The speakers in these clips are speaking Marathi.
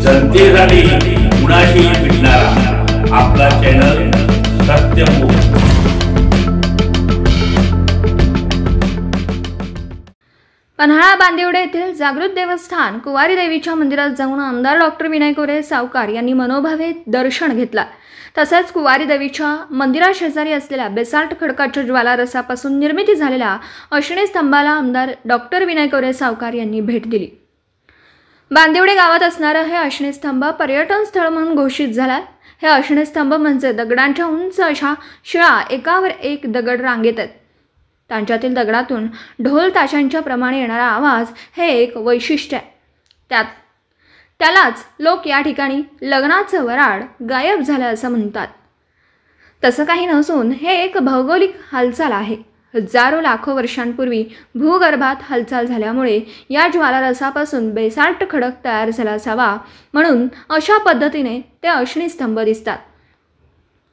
जनतेसाठी कुणाशी भेटणारा आपला चॅनल सत्यमुख। पन्हाळा बांदिवडे येथील जागृत देवस्थान कुवारी देवीच्या मंदिरात जाऊन आमदार डॉक्टर विनय कोरे सावकार यांनी मनोभावे दर्शन घेतला। तसेच कुवारी देवीच्या मंदिराशेजारी असलेल्या बेसाल्ट खडकाच्या ज्वालारसापासून निर्मिती झालेल्या अश्विनी स्तंभाला आमदार डॉक्टर विनय कोरे सावकार यांनी भेट दिली। बांदिवडे गावात असणारे हे अश्विनी स्तंभ पर्यटन स्थळ म्हणून घोषित झाला। हे अश्विनी स्तंभ म्हणजे दगडांच्या उंच अशा शिळा एकावर एक दगड रांगेत आहेत। त्यांच्यातील दगडातून ढोल ताशांच्या प्रमाणे येणारा आवाज हे एक वैशिष्ट्य आहे। त्यालाच लोक या ठिकाणी लग्नाचं वराड गायब झालं असं म्हणतात। तसं काही नसून हे एक भौगोलिक हालचाल आहे। हजारो लाखो वर्षांपूर्वी भूगर्भात हालचाल झाल्यामुळे या ज्वालारसापासून बेसाल्ट खडक तयार झाला असावा, म्हणून अशा पद्धतीने ते अश्विनी स्तंभ दिसतात।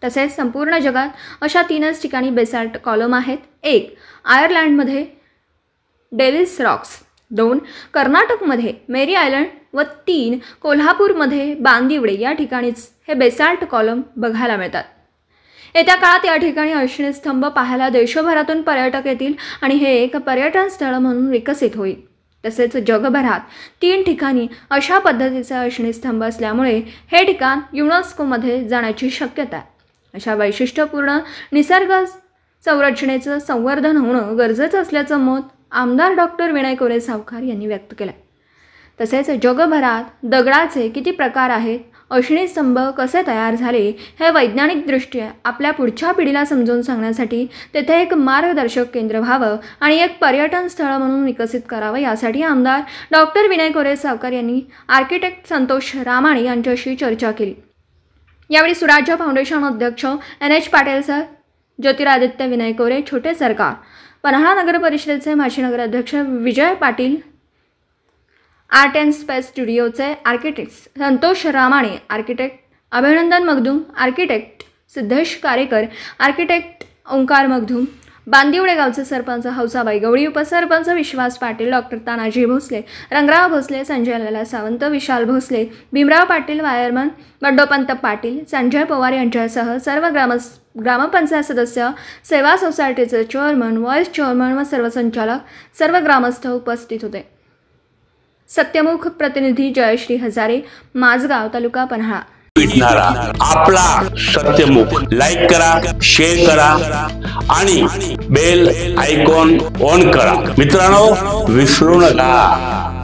तसेच संपूर्ण जगात अशा 3च ठिकाणी बेसाल्ट कॉलम आहेत। 1 आयर्लंडमध्ये डेव्हिस रॉक्स, 2 कर्नाटकमध्ये मेरी आयलंड व 3 कोल्हापूरमध्ये बांदिवडे या ठिकाणीच हे बेसाल्ट कॉलम बघायला मिळतात। येत्या काळात या ठिकाणी अश्विनी स्तंभ पाहायला देशभरातून पर्यटक येतील आणि हे एक पर्यटन स्थळ म्हणून विकसित होईल। तसेच जगभरात 3 ठिकाणी अशा पद्धतीचे अश्विनी स्तंभ असल्यामुळे हे ठिकाण युनेस्कोमध्ये जाण्याची शक्यता आहे। अशा वैशिष्ट्यपूर्ण निसर्ग संरचनेचं संवर्धन होणं गरजेचं असल्याचं मत आमदार डॉक्टर विनय कोरे सावकार यांनी व्यक्त केलं। तसेच जगभरात दगडाचे किती प्रकार आहेत, अश्विनी स्तंभ कसे तयार झाले हे वैज्ञानिकदृष्ट्या आपल्या पुढच्या पिढीला समजावून सांगण्यासाठी तेथे एक मार्गदर्शक केंद्र व्हावं आणि एक पर्यटन स्थळ म्हणून विकसित करावं, यासाठी आमदार डॉक्टर विनय कोरे सावकार यांनी आर्किटेक्ट संतोष रामाणे यांच्याशी चर्चा केली। यावेळी सुराज्य फाउंडेशन अध्यक्ष NH पाटील सर, ज्योतिरादित्य विनय कोरे, छोटे सरकार, पन्हाळा नगर परिषदेचे माजी नगराध्यक्ष Vijay Patil, art and space स्टुडिओचे architect Santosh Ramane, architect Abhinandan Magdum, architect Siddhesh Karekar, architect Omkar Magdum, Bandivade गावचे सरपंच हौसाबाई गवळी, उपसरपंच विश्वास पाटील, डॉक्टर तानाजी भोसले, रंगराव भोसले, संजय लाला सावंत, विशाल भोसले, भीमराव पाटील, वायरमन, बड्डोपंत पाटील, संजय पवार यांच्यासह सर्व ग्रामपंचायत सदस्य, सेवा सोसायटीचे चेअरमन, व्हाईस चेअरमन व सर्व संचालक, सर्व ग्रामस्थ उपस्थित होते। सत्यमुख प्रतिनिधी जयश्री हजारे, माझगाव, तालुका पन्हाळा। भेटणारा आपला सत्यमुख लाईक करा, शेअर करा आणि बेल आयकॉन ऑन करा। मित्रांनो, विसरू नका।